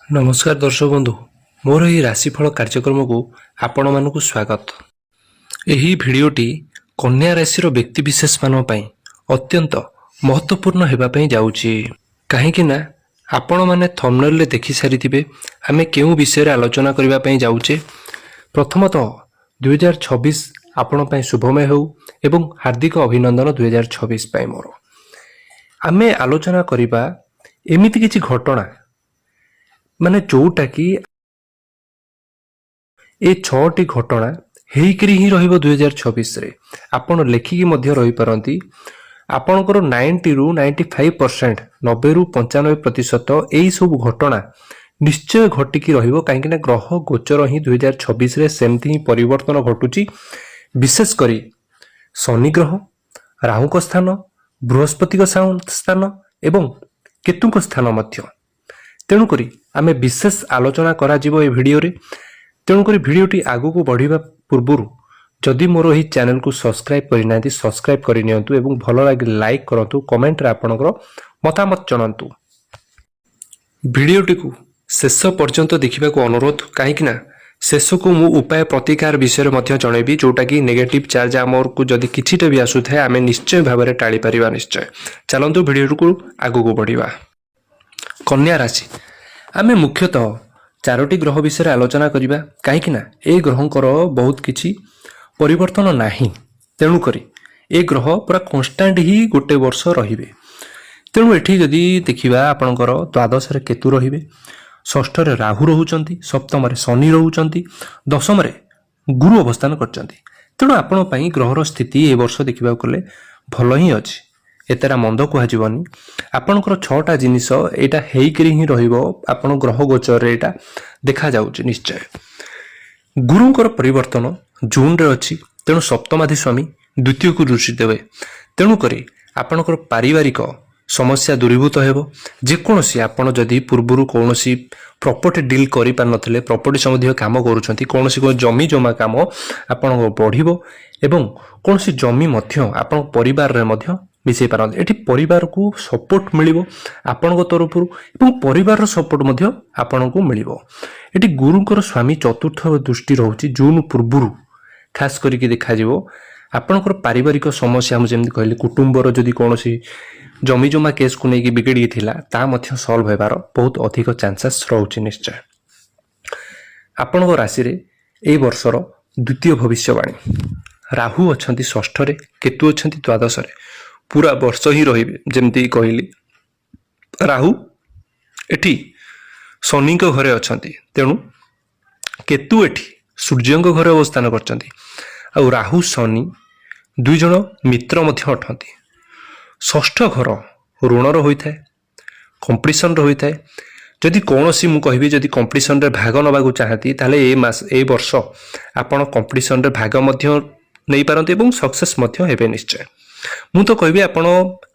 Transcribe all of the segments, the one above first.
नमस्कार दर्शक बंधु मोर यह राशिफल कार्यक्रम को आपण मानक स्वागत। यही भिडटी कन्या राशि व्यक्तिशेष मान अत्यंत महत्वपूर्ण होगापी जाऊँगी कहीं आपण मैंने थंबनेल देखि सारी आम क्यों विषय आलोचना करने जाऊे। प्रथमतः 2026 आपण शुभमय हो एवं हार्दिक अभिनंदन 2026 मोर आम आलोचना करवा एमती किसी घटना माने जोटा कि ए 6टी घटना हेकरी ही रहिबो 2026 रे आपण लेखिकी मध्य रही पारंती। आपणकर 90 रु 95% 90 रु 95% एई सब घटना निश्चय घटिकी रहिबो कहीं ना ग्रह गोचर ही 2026 रे सेमती ही परिवर्तन घटुची। विशेष करी शनि ग्रह राहु को स्थान बृहस्पति को स्थान एवं केतु को स्थान मध्य तेणुक आम विशेष आलोचना करा जीवो ए भिडियो रे। तेणुक भिडियोटी आगु को बढ़िबा पूर्व जदि मोर यही चैनल को सब्सक्राइब करना सब्सक्राइब करनियंतु एवं भल लगे लाइक करंतु कमेंट रे आपनकर मतामत जणांतु। भिडियोटी को शेष पर्यंत देखा अनुरोध कहीं शेष को मु उपाय प्रतिकार विषय में जनइबी जोटा कि नेगेटिव चार्ज आमर को जदि किछिटा भी आसु थाए आम निश्चय भाव में टाड़ी पारिबा। निश्चय चलंतु भिडियो को आगु को बढ़िबा। कन्या राशि आम मुख्यतः 4टी ग्रह विषय आलोचना करवा कहीं ए ग्रहंकर बहुत किछि परिवर्तन नाही। तेणुक ए ग्रह पूरा कन्स्टांट ही गोटे वर्ष रहिबे। तेणु एठी जदि देखिबा आपणकर द्वादश रे केतु रहिबे, षष्ठ रे राहु रहउचंती, सप्तम रे शनि रहउचंती, दशम रे गुरु अवस्थान करचंती। तेणु आपण पई ग्रहर स्थिति ए वर्ष देखिबा कले भल ही अछि, एतेरा मंद कहजीवनी। आपणकर 6टा जिनिस एटा हेइकरी ही रहिबो आपण ग्रह गोचर रे एटा देखा जाउची। निश्चय गुरुंकर परिवर्तन जून रे अछि, तेणु सप्तमाधि स्वामी द्वितीय को दृष्टि देवे। तेणु करी आपणकर पारिवारिक समस्या दूरीभूत हेबो। जेकोसी आपण जदि पूर्वरु कोनोसी प्रॉपर्टी डील करि पार नथिले, प्रॉपर्टी संबंधी काम करूछंती, कोनोसी को जमी जमा काम आपण बढ़िबो एवं कोनोसी जमी मध्य आपण परिवार रे मध्य मिसई पारंती। एठी परिवार को सपोर्ट मिलिबो आपणको तरफरु एवं परिवार सपोर्ट मध्य आपणको मिलिबो। एठी गुरुंकर स्वामी चतुर्थ दृष्टि रहउची जून पूर्वरु खास करिके देखा जिवो। आपणकर पारिवारिक समस्या हम जेमति कहले कुटुंबर जदि कोनोसी जमी जमा केस को नेकी बिगड़ी थिला ता मध्य सॉल्व हेबार बहुत अधिक चांसेस रहउची। निश्चय आपणको राशि रे ए वर्षर द्वितीय भविष्यवाणी राहु अछंती षष्ठ रे, केतु अछंती द्वादश रे, पूरा वर्ष ही रहिबे। जेमती कहली राहु एठी शनि को घरे अछंती, तेणु केतु एठी सूर्य को घरे अवस्थान करचंती। आ राहु शनि दुई जण मित्र मध्य अटंती। षष्ठ घर ऋणर होइथाय, कंपटीशन रो होइथाय। जदि कोनोसी मु कहबी जदि कंपटीशन रे भाग नबाकू चाहती ताले ए वर्ष आपण कंपटीशन रे भाग मध्य नै पारंती एवं सक्सेस मध्य हेबे। निश्चय मु तो कहबी आपण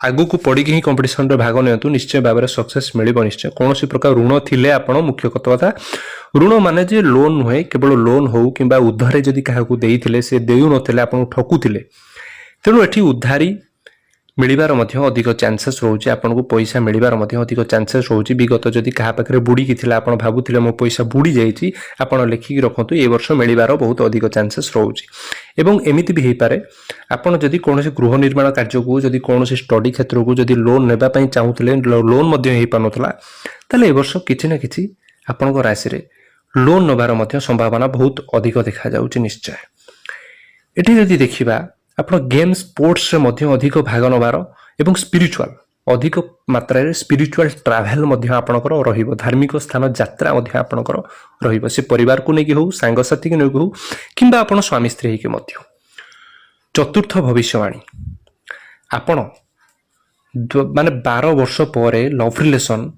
आगु को पड़ी कि कंपटीशन रे भाग नियंतु, निश्चय भाव में सक्सेस मिलिबो। निश्चय कोनोसी प्रकार ऋण थिले आपण मुख्य कथा ऋण माने जे लोन नुहे, केवल लोन हो किंबा उधारे जदि काहाकू देइथिले से देउ नथिले आपण ठकुथिले, तेणु एठी उधारी मिलिबार मध्य अधिक चांसेस रहउची। आपण को पैसा मिलिबार मध्य अधिक चांसेस रहउची। विगत जदि कहा पाखरे बुड़ी कि थिला आपण भाबुथिले मो पैसा बुड़ी जाईची, आपण लेखिक रखंतु ए वर्ष मिलिबार बहुत अधिक चांसेस रहउची। एवं एमिति भी हेइ पारे आपण जदि कोनोसी गृह निर्माण कार्य को जदि कोनोसी स्टडी क्षेत्र को जदि लोन नेबा पई चाहुथिले, लोन मध्य हेइ पानथला ताले ए वर्ष किछि ना किछि आपण को राशि रे लोन नबार मध्य संभावना बहुत अधिक देखा जाउची। निश्चय एठी जदि देखिबा आपण गेम स्पोर्ट्स रे मध्य अधिक भाग नबार एवं स्पिरिचुअल अधिक मात्रा रे स्पिरिचुअल ट्रैवल मध्य आपणकर रहिबो। धार्मिक स्थान यात्रा मध्य आपणकर रहिबो, से परिवार को नेकी हो, सांग साथी के नेकी हो किंबा आपण स्वामी स्त्री के मध्य। चतुर्थ भविष्यवाणी आपण माने 12 वर्ष परे लव रिलेशन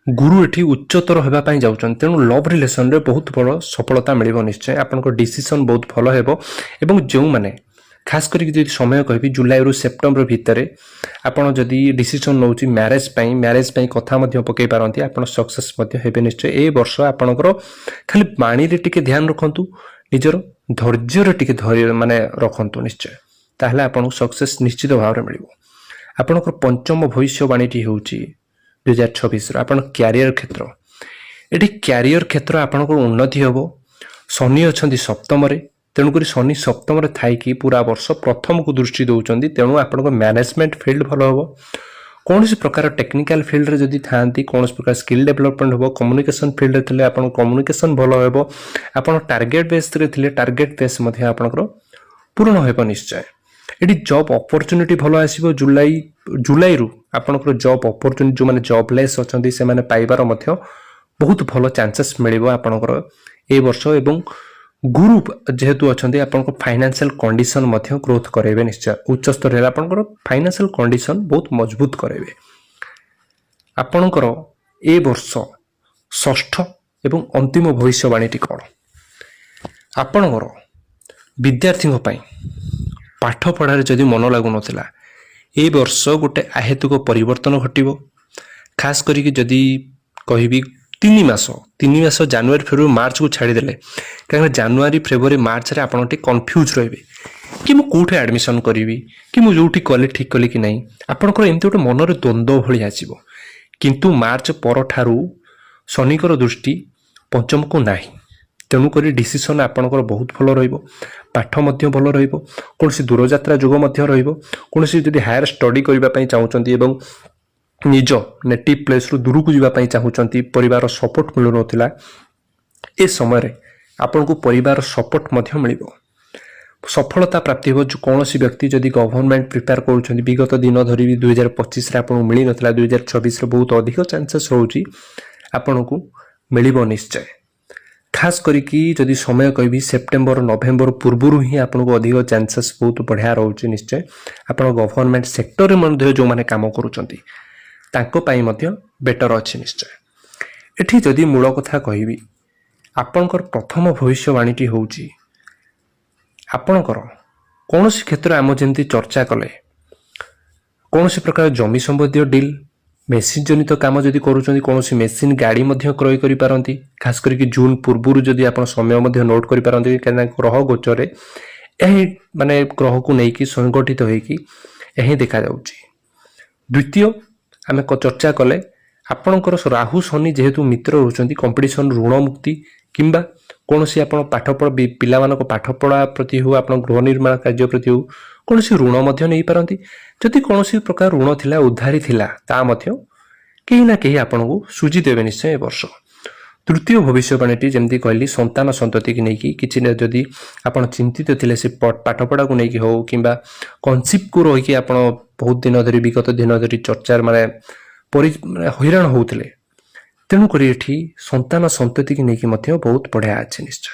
गुरु एठी उच्चतर होबा पई जाउछन, तेनु लव रिलेशन रे बहुत बड़ सफलता मिलिबो। निश्चय आपनको डिसीजन बहुत भलो हेबो एवं जो माने खास करी जदि समय कहबी जुलाई रु सेप्टेम्बर भितर आपण जदि डिसीजन नउची मैरिज पई कथा मध्य पकई पारंती, आपण सक्सेस मध्य हेबे। निश्चय ए वर्ष आपणकर खाली बाणी रे टिके ध्यान रखंतु, निजर धैर्य रे टिके धैर्य माने रखंतु। निश्चय ताहले आपण सक्सेस निश्चित भाव रे मिलिबो। आपणकर पंचम भविष्यवाणीटी होउची 2026 आपण कैरियर क्षेत्र ଏଠି କ୍ୟାରିୟର କ୍ଷେତ୍ର ଆପଣଙ୍କର ଉନ୍ନତି ହେବ। ଶନି ଅଛନ୍ତି ସପ୍ତମରେ, ତେଣୁକରି ଶନି ସପ୍ତମରେ ଥାଇକି ପୁରା ବର୍ଷ ପ୍ରଥମକୁ ଦୃଷ୍ଟି ଦେଉଛନ୍ତି, ତେଣୁ ଆପଣଙ୍କ ମ୍ୟାନେଜମେଣ୍ଟ ଫିଲ୍ଡ ଭଲ ହେବ। କୌଣସି ପ୍ରକାର ଟେକ୍ନିକାଲ ଫିଲ୍ଡରେ ଯଦି ଥାଆନ୍ତି, କୌଣସି ପ୍ରକାର ସ୍କିଲ୍ ଡେଭଲପମେଣ୍ଟ ହେବ, କମ୍ୟୁନିକେସନ ଫିଲ୍ଡରେ ଥିଲେ ଆପଣଙ୍କ କମ୍ୟୁନିକେସନ ଭଲ ହେବ। ଆପଣ ଟାର୍ଗେଟ ବେସ୍ରେ ଥିଲେ ଟାର୍ଗେଟ ବେସ୍ ମଧ୍ୟ ଆପଣଙ୍କର ପୂରଣ ହେବ ନିଶ୍ଚୟ। ଏଠି ଜବ୍ ଅପରଚ୍ୟୁନିଟି ଭଲ ଆସିବ। ଜୁଲାଇରୁ ଆପଣଙ୍କର ଜବ୍ ଅପରଚ୍ୟୁନିଟି, ଯେଉଁମାନେ ଜବଲେସ୍ ଅଛନ୍ତି ସେମାନେ ପାଇବାର ମଧ୍ୟ ବହୁତ ଭଲ ଚାନ୍ସେସ୍ ମିଳିବ ଆପଣଙ୍କର ଏ ବର୍ଷ। ଏବଂ ଗୁରୁ ଯେହେତୁ ଅଛନ୍ତି ଆପଣଙ୍କ ଫାଇନାନ୍ସିଆଲ କଣ୍ଡିସନ ମଧ୍ୟ ଗ୍ରୋଥ କରାଇବେ ନିଶ୍ଚୟ। ଉଚ୍ଚ ସ୍ତରରେ ଆପଣଙ୍କର ଫାଇନାନ୍ସିଆଲ କଣ୍ଡିସନ ବହୁତ ମଜବୁତ କରାଇବେ। ଆପଣଙ୍କର ଏ ବର୍ଷ ଷଷ୍ଠ ଏବଂ ଅନ୍ତିମ ଭବିଷ୍ୟବାଣୀଟି କ'ଣ? ଆପଣଙ୍କର ବିଦ୍ୟାର୍ଥୀଙ୍କ ପାଇଁ ପାଠ ପଢ଼ାରେ ଯଦି ମନ ଲାଗୁନଥିଲା, ଏ ବର୍ଷ ଗୋଟେ ଆହେତୁକ ପରିବର୍ତ୍ତନ ଘଟିବ। ଖାସ୍ କରିକି ଯଦି କହିବି 3 ମାସ ଜାନୁଆରୀ ଫେବୃଆରୀ ମାର୍ଚ୍ଚକୁ ଛାଡ଼ିଦେଲେ, କାହିଁକିନା ଜାନୁଆରୀ ଫେବୃଆରୀ ମାର୍ଚ୍ଚରେ ଆପଣ ଟିକେ କନଫ୍ୟୁଜ୍ ରହିବେ କି ମୁଁ କେଉଁଠି ଆଡ଼ମିସନ୍ କରିବି, କି ମୁଁ ଯେଉଁଠି କଲେ ଠିକ୍ କଲି କି ନାହିଁ। ଆପଣଙ୍କର ଏମିତି ଗୋଟେ ମନରେ ଦ୍ୱନ୍ଦ୍ୱ ଭଳି ଆସିବ। କିନ୍ତୁ ମାର୍ଚ୍ଚ ପରଠାରୁ ଶନିଙ୍କର ଦୃଷ୍ଟି ପଞ୍ଚମକୁ ନାହିଁ, ତେଣୁକରି ଡିସିସନ୍ ଆପଣଙ୍କର ବହୁତ ଭଲ ରହିବ। ପାଠ ମଧ୍ୟ ଭଲ ରହିବ। କୌଣସି ଦୂରଯାତ୍ରା ଯୋଗ ମଧ୍ୟ ରହିବ। କୌଣସି ଯଦି ହାୟର ଷ୍ଟଡି କରିବା ପାଇଁ ଚାହୁଁଛନ୍ତି ଏବଂ ନିଜ ନେଟିଭ୍ ପ୍ଲେସ୍ରୁ ଦୂରକୁ ଯିବା ପାଇଁ ଚାହୁଁଛନ୍ତି, ପରିବାର ସପୋର୍ଟ ମିଳୁନଥିଲା, ଏ ସମୟରେ ଆପଣଙ୍କୁ ପରିବାର ସପୋର୍ଟ ମଧ୍ୟ ମିଳିବ। ସଫଳତା ପ୍ରାପ୍ତି ହେବ। କୌଣସି ବ୍ୟକ୍ତି ଯଦି ଗଭର୍ଣ୍ଣମେଣ୍ଟ ପ୍ରିପେୟାର କରୁଛନ୍ତି, ବିଗତ ଦିନ ଧରି 2025ରେ ଆପଣଙ୍କୁ ମିଳିନଥିଲା, 2026ରେ ବହୁତ ଅଧିକ ଚାନ୍ସେସ୍ ରହୁଛି ଆପଣଙ୍କୁ ମିଳିବ ନିଶ୍ଚୟ। ଖାସ୍ କରିକି ଯଦି ସମୟ କହିବି ସେପ୍ଟେମ୍ବର ନଭେମ୍ବର ପୂର୍ବରୁ ହିଁ ଆପଣଙ୍କୁ ଅଧିକ ଚାନ୍ସେସ୍ ବହୁତ ବଢ଼ିଆ ରହୁଛି ନିଶ୍ଚୟ। ଆପଣ ଗଭର୍ଣ୍ଣମେଣ୍ଟ ସେକ୍ଟରରେ ମଧ୍ୟ ଯେଉଁମାନେ କାମ କରୁଛନ୍ତି ତାଙ୍କ ପାଇଁ ମଧ୍ୟ ବେଟର ଅଛି ନିଶ୍ଚୟ। ଏଠି ଯଦି ମୂଳ କଥା କହିବି, ଆପଣଙ୍କର ପ୍ରଥମ ଭବିଷ୍ୟବାଣୀଟି ହେଉଛି ଆପଣଙ୍କର କୌଣସି କ୍ଷେତ୍ର ଆମ ଯେମିତି ଚର୍ଚ୍ଚା କଲେ, କୌଣସି ପ୍ରକାର ଜମି ସମ୍ବନ୍ଧୀୟ ଡିଲ୍, ମେସିନ୍ ଜନିତ କାମ ଯଦି କରୁଛନ୍ତି, କୌଣସି ମେସିନ୍ ଗାଡ଼ି ମଧ୍ୟ କ୍ରୟ କରିପାରନ୍ତି। ଖାସ୍ କରିକି ଜୁନ୍ ପୂର୍ବରୁ ଯଦି ଆପଣ ସମୟ ମଧ୍ୟ ନୋଟ୍ କରିପାରନ୍ତି, କାହିଁକିନା ଗ୍ରହ ଗୋଚରରେ ଏହି ମାନେ ଗ୍ରହକୁ ନେଇକି ସଂଗଠିତ ହୋଇକି ଏହି ଦେଖାଯାଉଛି। ଦ୍ୱିତୀୟ ଆମେ ଚର୍ଚ୍ଚା କଲେ ଆପଣଙ୍କର ରାହୁ ଶନି ଯେହେତୁ ମିତ୍ର ରହୁଛନ୍ତି, କମ୍ପିଟିସନ୍ ଋଣ ମୁକ୍ତି କିମ୍ବା କୌଣସି ଆପଣ ପିଲାମାନଙ୍କ ପାଠପଢ଼ା ପ୍ରତି ହେଉ, ଆପଣ ଗୃହ ନିର୍ମାଣ କାର୍ଯ୍ୟ ପ୍ରତି ହେଉ, କୌଣସି ଋଣ ମଧ୍ୟ ନେଇପାରନ୍ତି। ଯଦି କୌଣସି ପ୍ରକାର ଋଣ ଥିଲା, ଉଧାରୀ ଥିଲା, ତାହା ମଧ୍ୟ କେହି ନା କେହି ଆପଣଙ୍କୁ ସୁଝିଦେବେ ନିଶ୍ଚୟ ଏ ବର୍ଷ। ତୃତୀୟ ଭବିଷ୍ୟବାଣୀଟି ଯେମିତି କହିଲି, ସନ୍ତାନ ସନ୍ତତିକି ନେଇକି କିଛି ଯଦି ଆପଣ ଚିନ୍ତିତ ଥିଲେ, ସେ ପାଠପଢ଼ାକୁ ନେଇକି ହେଉ କିମ୍ବା କନସିପ୍ଟକୁ ରହିକି ଆପଣ ବହୁତ ଦିନ ଧରି ବିଗତ ଦିନ ଧରି ଚର୍ଚ୍ଚାର ମାନେ ହଇରାଣ ହେଉଥିଲେ, ତେଣୁକରି ଏଠି ସନ୍ତାନ ସନ୍ତତିକି ନେଇକି ମଧ୍ୟ ବହୁତ ବଢ଼ିଆ ଅଛି ନିଶ୍ଚୟ।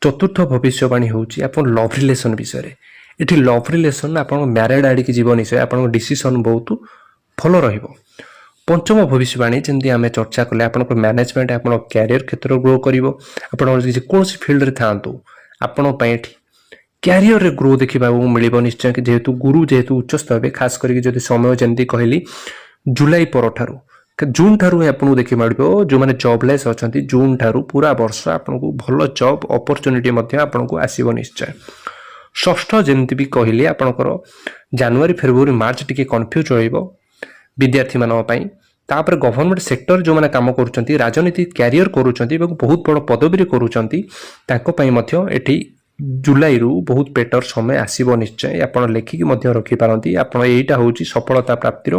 ଚତୁର୍ଥ ଭବିଷ୍ୟବାଣୀ ହେଉଛି ଆପଣ ଲଭ୍ ରିଲେସନ୍ ବିଷୟରେ। ଏଠି ଲଭ୍ ରିଲେସନ୍ ଆପଣଙ୍କ ମ୍ୟାରେଡ୍ ଆଡ଼ିକି ଯିବ ନିଶ୍ଚୟ। ଆପଣଙ୍କ ଡିସିସନ୍ ବହୁତ ଭଲ ରହିବ। ପଞ୍ଚମ ଭବିଷ୍ୟବାଣୀ ଯେମିତି ଆମେ ଚର୍ଚ୍ଚା କଲେ, ଆପଣଙ୍କ ମ୍ୟାନେଜମେଣ୍ଟ, ଆପଣ କ୍ୟାରିୟର କ୍ଷେତ୍ର ଗ୍ରୋ କରିବ। ଆପଣ ଯେକୌଣସି ଫିଲ୍ଡରେ ଥାଆନ୍ତୁ, ଆପଣଙ୍କ ପାଇଁ ଏଠି କ୍ୟାରିୟରରେ ଗ୍ରୋ ଦେଖିବାକୁ ମିଳିବ ନିଶ୍ଚୟ। ଯେହେତୁ ଗୁରୁ ଯେହେତୁ ଉଚ୍ଚସ୍ଥ ହେବେ, ଖାସ୍ କରିକି ଯଦି ସମୟ ଯେମିତି କହିଲି ଜୁଲାଇ ପରଠାରୁ, ଜୁନ୍ ଠାରୁ ଆପଣଙ୍କୁ ଦେଖି ମିଳିବ। ଯେଉଁମାନେ ଜବଲେସ୍ ଅଛନ୍ତି, ଜୁନ୍ ଠାରୁ ପୁରା ବର୍ଷ ଆପଣଙ୍କୁ ଭଲ ଜବ୍ ଅପରଚ୍ୟୁନିଟି ମଧ୍ୟ ଆପଣଙ୍କୁ ଆସିବ ନିଶ୍ଚୟ। ଷଷ୍ଠ ଯେମିତି ବି କହିଲି, ଆପଣଙ୍କର ଜାନୁଆରୀ ଫେବୃଆରୀ ମାର୍ଚ୍ଚ ଟିକେ କନଫ୍ୟୁଜ୍ ରହିବ ବିଦ୍ୟାର୍ଥୀମାନଙ୍କ ପାଇଁ। ତାପରେ ଗଭର୍ଣ୍ଣମେଣ୍ଟ ସେକ୍ଟର ଯେଉଁମାନେ କାମ କରୁଛନ୍ତି, ରାଜନୀତି କ୍ୟାରିୟର କରୁଛନ୍ତି ଏବଂ ବହୁତ ବଡ଼ ପଦବୀରେ କରୁଛନ୍ତି, ତାଙ୍କ ପାଇଁ ମଧ୍ୟ ଏଠି ଜୁଲାଇରୁ ବହୁତ ବେଟର ସମୟ ଆସିବ ନିଶ୍ଚୟ। ଆପଣ ଲେଖିକି ମଧ୍ୟ ରଖିପାରନ୍ତି। ଆପଣ ଏଇଟା ହେଉଛି ସଫଳତା ପ୍ରାପ୍ତିର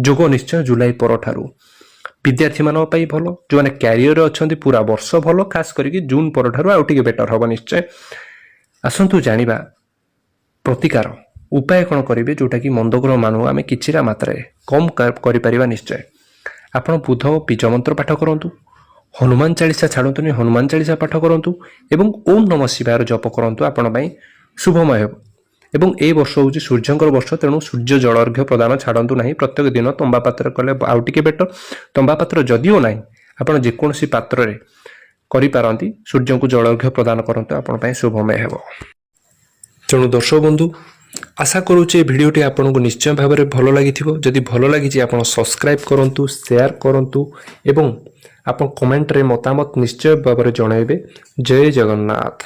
ଯୋଗ ନିଶ୍ଚୟ ଜୁଲାଇ ପରଠାରୁ। ବିଦ୍ୟାର୍ଥୀମାନଙ୍କ ପାଇଁ ଭଲ, ଯେଉଁମାନେ କ୍ୟାରିୟରରେ ଅଛନ୍ତି ପୁରା ବର୍ଷ ଭଲ, ଖାସ୍ କରିକି ଜୁନ୍ ପରଠାରୁ ଆଉ ଟିକେ ବେଟର ହେବ ନିଶ୍ଚୟ। ଆସନ୍ତୁ ଜାଣିବା ପ୍ରତିକାର ଉପାୟ କ'ଣ କରିବେ, ଯେଉଁଟାକି ମନ୍ଦଗ୍ରହ ମାନଙ୍କୁ ଆମେ କିଛିଟା ମାତ୍ରାରେ କମ୍ କରିପାରିବା ନିଶ୍ଚୟ। ଆପଣ ବୁଧ ବୀଜ ମନ୍ତ୍ର ପାଠ କରନ୍ତୁ, ହନୁମାନ ଚାଳିଶା ଛାଡ଼ନ୍ତୁନି, ହନୁମାନ ଚାଳିଶା ପାଠ କରନ୍ତୁ ଏବଂ ଓମ୍ ନମଃ ଶିବାୟର ଜପ କରନ୍ତୁ। ଆପଣ ପାଇଁ ଶୁଭମୟ ହେବ। ଏବଂ ଏ ବର୍ଷ ହେଉଛି ସୂର୍ଯ୍ୟଙ୍କର ବର୍ଷ, ତେଣୁ ସୂର୍ଯ୍ୟ ଜଳ ଅର୍ଘ୍ୟ ପ୍ରଦାନ ଛାଡ଼ନ୍ତୁ ନାହିଁ। ପ୍ରତ୍ୟେକ ଦିନ ତମ୍ବା ପାତ୍ର କଲେ ଆଉ ଟିକେ ବେଟର। ତମ୍ବା ପାତ୍ର ଯଦିଓ ନାହିଁ, ଆପଣ ଯେକୌଣସି ପାତ୍ରରେ କରିପାରନ୍ତି, ସୂର୍ଯ୍ୟଙ୍କୁ ଜଳ ଅର୍ଘ୍ୟ ପ୍ରଦାନ କରନ୍ତୁ, ଆପଣ ପାଇଁ ଶୁଭମୟ ହେବ। ତେଣୁ ଦର୍ଶକ ବନ୍ଧୁ, ଆଶା କରୁଛି ଏ ଭିଡ଼ିଓଟି ଆପଣଙ୍କୁ ନିଶ୍ଚୟ ଭାବରେ ଭଲ ଲାଗିଥିବ। ଯଦି ଭଲ ଲାଗିଛି ଆପଣ ସବସ୍କ୍ରାଇବ୍ କରନ୍ତୁ, ସେୟାର କରନ୍ତୁ ଏବଂ ଆପଣ କମେଣ୍ଟରେ ମତାମତ ନିଶ୍ଚୟ ଭାବରେ ଜଣାଇବେ। ଜୟ ଜଗନ୍ନାଥ।